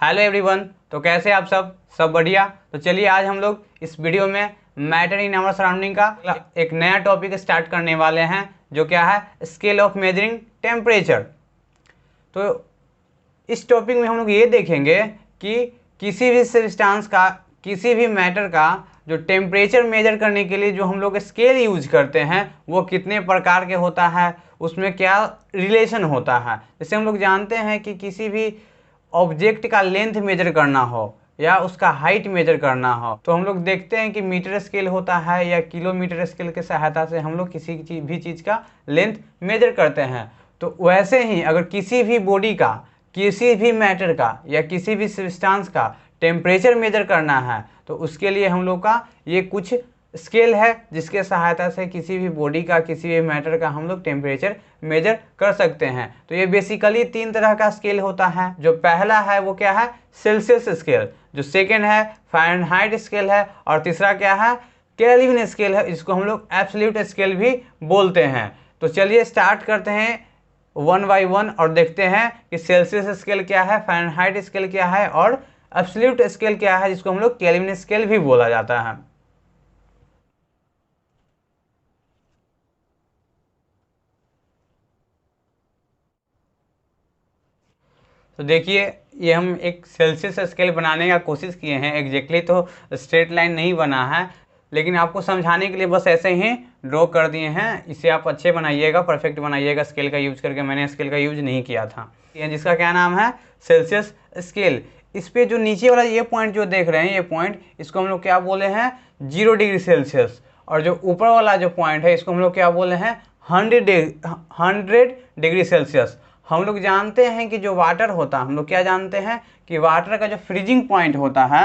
Hello everyone. तो कैसे आप सब बढ़िया। तो चलिए आज हम लोग इस वीडियो में मैटर इन आवर सराउंडिंग का एक नया टॉपिक स्टार्ट करने वाले हैं, जो क्या है स्केल ऑफ मेजरिंग टेम्परेचर। तो इस टॉपिक में हम लोग ये देखेंगे कि किसी भी सब्सटेंस का, किसी भी मैटर का जो टेम्परेचर मेजर करने के लिए जो हम लोग स्केल यूज करते हैं वो कितने प्रकार के होता है, उसमें क्या रिलेशन होता है। जैसे हम लोग जानते हैं कि किसी भी ऑब्जेक्ट का लेंथ मेजर करना हो या उसका हाइट मेजर करना हो तो हम लोग देखते हैं कि मीटर स्केल होता है या किलोमीटर स्केल की सहायता से हम लोग किसी भी चीज़ का लेंथ मेजर करते हैं। तो वैसे ही अगर किसी भी बॉडी का, किसी भी मैटर का या किसी भी सब्सटेंस का टेम्परेचर मेजर करना है तो उसके लिए हम लोग का ये कुछ स्केल है जिसके सहायता से किसी भी बॉडी का, किसी भी मैटर का हम लोग टेम्परेचर मेजर कर सकते हैं। तो ये बेसिकली 3 तरह का स्केल होता है। जो पहला है वो क्या है, सेल्सियस स्केल। जो सेकेंड है फ़ारेनहाइट स्केल है। और तीसरा क्या है, केल्विन स्केल है, जिसको हम लोग एब्सोल्यूट स्केल भी बोलते हैं। तो चलिए स्टार्ट करते हैं 1 बाय 1 और देखते हैं कि सेल्सियस स्केल क्या है, फ़ारेनहाइट स्केल क्या है और एब्सोल्यूट स्केल क्या है, जिसको हम लोग केल्विन स्केल भी बोला जाता है। तो देखिए ये हम एक सेल्सियस स्केल बनाने का कोशिश किए हैं। एग्जैक्टली तो स्ट्रेट लाइन नहीं बना है, लेकिन आपको समझाने के लिए बस ऐसे ही ड्रॉ कर दिए हैं। इसे आप अच्छे बनाइएगा, परफेक्ट बनाइएगा स्केल का यूज करके। मैंने स्केल का यूज नहीं किया था। ये जिसका क्या नाम है, सेल्सियस स्केल। इस पे जो नीचे वाला ये पॉइंट जो देख रहे हैं, ये पॉइंट, इसको हम लोग क्या बोले हैं, 0 डिग्री सेल्सियस। और जो ऊपर वाला जो पॉइंट है इसको हम लोग क्या बोले हैं, 100 डिग्री सेल्सियस। हम लोग जानते हैं कि जो वाटर होता है, हम लोग क्या जानते हैं कि वाटर का जो फ्रीजिंग पॉइंट होता है,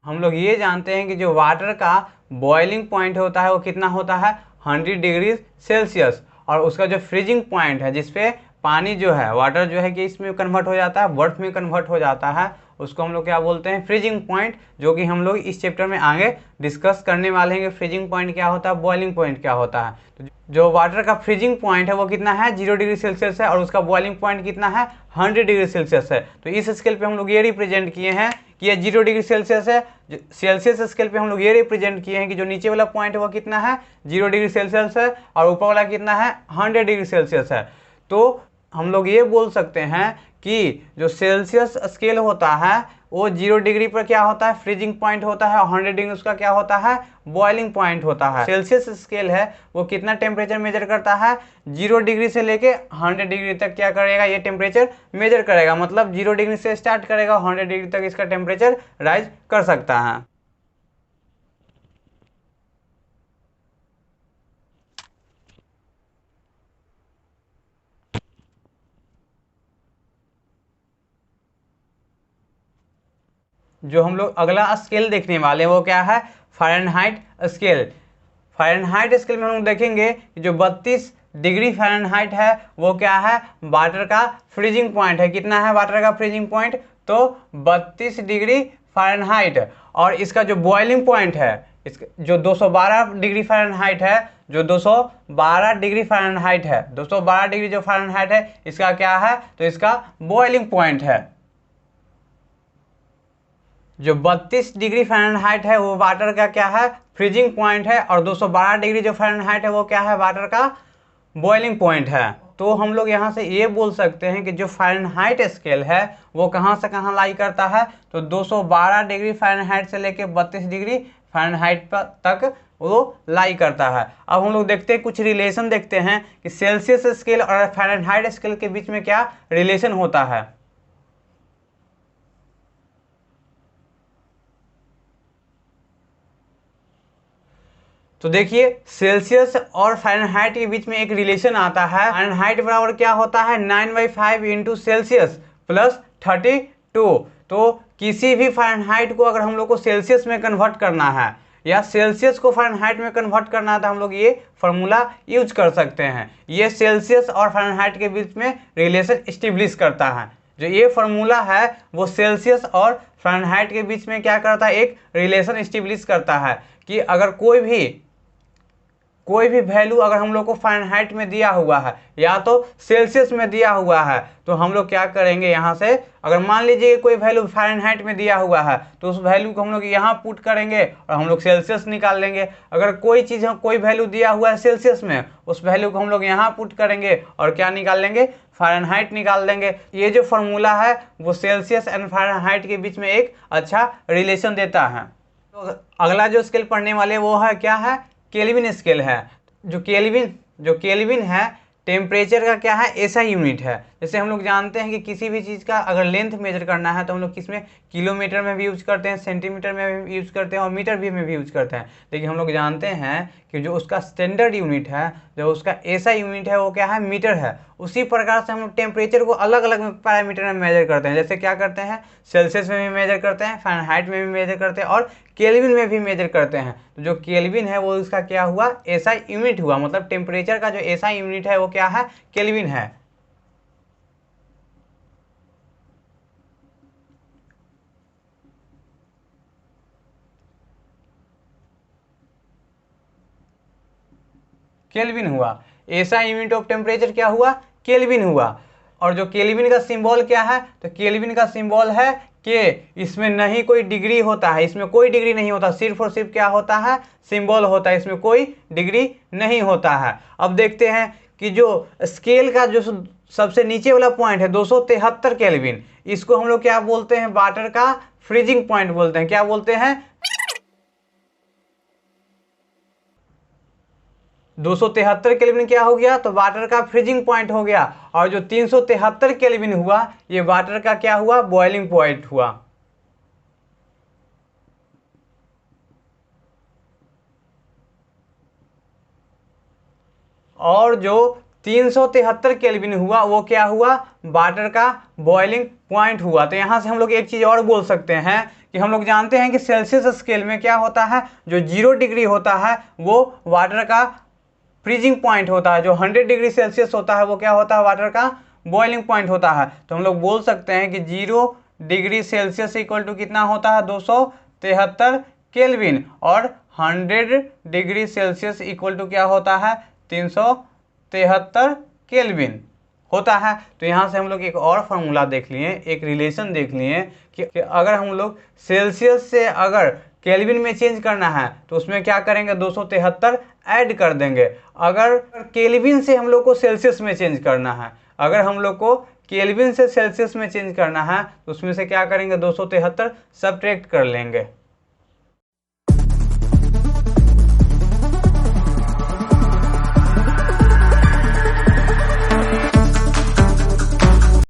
हम लोग ये जानते हैं कि जो वाटर का बॉइलिंग पॉइंट होता है वो कितना होता है, 100 डिग्री सेल्सियस। और उसका जो फ्रीजिंग पॉइंट है, जिसपे पानी जो है, वाटर जो है कि इसमें कन्वर्ट हो जाता है, बर्फ में कन्वर्ट हो जाता है, उसको हम लोग क्या बोलते हैं, फ्रीजिंग पॉइंट। जो कि हम लोग इस चैप्टर में आगे डिस्कस करने वाले हैं कि फ्रीजिंग पॉइंट क्या होता है, बॉइलिंग पॉइंट क्या होता है। तो जो वाटर का फ्रीजिंग पॉइंट है वो कितना है, 0 डिग्री सेल्सियस है। और उसका बॉइलिंग पॉइंट कितना है, 100 डिग्री सेल्सियस है। तो इस स्केल पे हम लोग ये रिप्रेजेंट किए हैं कि ये 0 डिग्री सेल्सियस है। सेल्सियस स्केल पे हम लोग ये रिप्रेजेंट किए हैं कि जो नीचे वाला पॉइंट है वो कितना है, 0 डिग्री सेल्सियस है, और ऊपर वाला कितना है, 100 डिग्री सेल्सियस है। तो हम लोग ये बोल सकते हैं कि जो सेल्सियस स्केल होता है वो 0 डिग्री पर क्या होता है, फ्रीजिंग पॉइंट होता है, और 100 डिग्री उसका क्या होता है, बॉइलिंग पॉइंट होता है। सेल्सियस स्केल है वो कितना टेम्परेचर मेजर करता है, 0 डिग्री से लेके 100 डिग्री तक क्या करेगा, ये टेम्परेचर मेजर करेगा। मतलब 0 डिग्री से स्टार्ट करेगा, 100 डिग्री तक इसका टेम्परेचर राइज कर सकता है। जो हम लोग अगला स्केल देखने वाले हैं वो क्या है, फ़ारेनहाइट स्केल। फ़ारेनहाइट स्केल में हम लोग देखेंगे कि जो 32 डिग्री फ़ारेनहाइट है वो क्या है, वाटर का फ्रीजिंग पॉइंट है। कितना है वाटर का फ्रीजिंग पॉइंट, तो 32 डिग्री फ़ारेनहाइट। और इसका जो बॉइलिंग पॉइंट है, इसका जो 212 डिग्री फ़ारेनहाइट है, जो 212 डिग्री फ़ारेनहाइट है, 212 डिग्री जो फ़ारेनहाइट है इसका क्या है, तो इसका बॉइलिंग पॉइंट है। जो 32 डिग्री फ़ारेनहाइट है वो वाटर का क्या है, फ्रीजिंग पॉइंट है। और 212 डिग्री जो फ़ारेनहाइट है वो क्या है, वाटर का बॉइलिंग पॉइंट है। तो हम लोग यहाँ से ये बोल सकते हैं कि जो फ़ारेनहाइट स्केल है वो कहाँ से कहाँ लाई करता है, तो 212 डिग्री फ़ारेनहाइट से लेके 32 डिग्री फ़ारेनहाइट तक वो लाई करता है। अब हम लोग देखते हैं, कुछ रिलेशन देखते हैं कि सेल्सियस स्केल और फ़ारेनहाइट स्केल के बीच में क्या रिलेशन होता है। तो देखिए सेल्सियस और फ़ारेनहाइट के बीच में एक रिलेशन आता है। फ़ारेनहाइट बराबर क्या होता है, 9/5 इंटू सेल्सियस प्लस 32। तो किसी भी फ़ारेनहाइट को अगर हम लोग को सेल्सियस में कन्वर्ट करना है या सेल्सियस को फ़ारेनहाइट में कन्वर्ट करना है तो हम लोग ये फार्मूला यूज कर सकते हैं। ये सेल्सियस और फ़ारेनहाइट के बीच में रिलेशन इस्टेब्लिश करता है। जो ये फार्मूला है वो सेल्सियस और फ़ारेनहाइट के बीच में क्या करता है, एक रिलेशन इस्टेब्लिश करता है कि अगर कोई भी वैल्यू अगर हम लोग को फ़ारेनहाइट में दिया हुआ है या तो सेल्सियस में दिया हुआ है, तो हम लोग क्या करेंगे, यहाँ से अगर मान लीजिए कोई वैल्यू फ़ारेनहाइट में दिया हुआ है तो उस वैल्यू को हम लोग यहाँ पुट करेंगे और हम लोग सेल्सियस निकाल लेंगे। अगर कोई चीज़ कोई वैल्यू दिया हुआ है सेल्सियस में, उस वैल्यू को हम लोग यहाँ पुट करेंगे और क्या निकाल लेंगे, फ़ारेनहाइट निकाल देंगे। ये जो फॉर्मूला है वो सेल्सियस एंड फ़ारेनहाइट के बीच में एक अच्छा रिलेशन देता है। तो अगला जो स्केल पढ़ने वाले वो है क्या है, केल्विन स्केल है। जो केल्विन है टेम्परेचर का क्या है, ऐसा यूनिट है। जैसे हम लोग जानते हैं कि किसी भी चीज़ का अगर लेंथ मेजर करना है तो हम लोग किसमें, किलोमीटर में भी यूज करते हैं, सेंटीमीटर में भी यूज करते हैं और मीटर भी में भी यूज करते हैं। लेकिन हम लोग जानते हैं कि जो उसका स्टैंडर्ड यूनिट है, जो उसका ऐसा यूनिट है वो क्या है, मीटर है। उसी प्रकार से हम लोग टेम्परेचर को अलग अलग पैरामीटर में मेजर करते हैं। जैसे क्या करते हैं, सेल्सियस में भी मेजर करते हैं, फ़ारेनहाइट में भी मेजर करते हैं और केल्विन में भी मेजर करते हैं। तो जो केल्विन है वो इसका क्या हुआ, ऐसा यूनिट हुआ। मतलब टेम्परेचर का जो ऐसा यूनिट है वो क्या है, केल्विन है। केल्विन हुआ, ऐसा यूनिट ऑफ टेम्परेचर क्या हुआ, केल्विन हुआ। और जो केल्विन का सिंबल क्या है, तो केल्विन का सिंबल है के। इसमें नहीं कोई डिग्री होता है, इसमें कोई डिग्री नहीं होता, सिर्फ और सिर्फ क्या होता है, सिंबल होता है, इसमें कोई डिग्री नहीं होता है। अब देखते हैं कि जो स्केल का जो सबसे नीचे वाला पॉइंट है 273 केल्विन, इसको हम लोग क्या बोलते हैं, वाटर का फ्रीजिंग पॉइंट बोलते हैं। क्या बोलते हैं, 273 केल्विन क्या हो गया, तो वाटर का फ्रीजिंग पॉइंट हो गया। और जो 373 केल्विन हुआ ये वाटर का क्या हुआ, बॉइलिंग पॉइंट हुआ। और जो 373 केल्विन हुआ वो क्या हुआ, वाटर का बॉइलिंग पॉइंट हुआ। तो यहाँ से हम लोग एक चीज़ और बोल सकते हैं कि हम लोग जानते हैं कि सेल्सियस स्केल में क्या होता है, जो 0 डिग्री होता है वो वाटर का फ्रीजिंग पॉइंट होता है। जो 100 डिग्री सेल्सियस होता है वो क्या होता है, वाटर का बॉइलिंग पॉइंट होता है। तो हम लोग बोल सकते हैं कि 0 डिग्री सेल्सियस इक्वल टू कितना होता है, 273 केल्विन। और 100 डिग्री सेल्सियस इक्वल टू क्या होता है, 373 केल्विन होता है। तो यहाँ से हम लोग एक और फार्मूला देख लिए, एक रिलेशन देख लिए कि अगर हम लोग सेल्सियस से अगर केल्विन में चेंज करना है तो उसमें क्या करेंगे, 273 ऐड कर देंगे। अगर केल्विन से हम लोग को सेल्सियस में चेंज करना है, अगर हम लोग को केल्विन से सेल्सियस में चेंज करना है तो उसमें से क्या करेंगे, 273 सब्ट्रैक्ट कर लेंगे।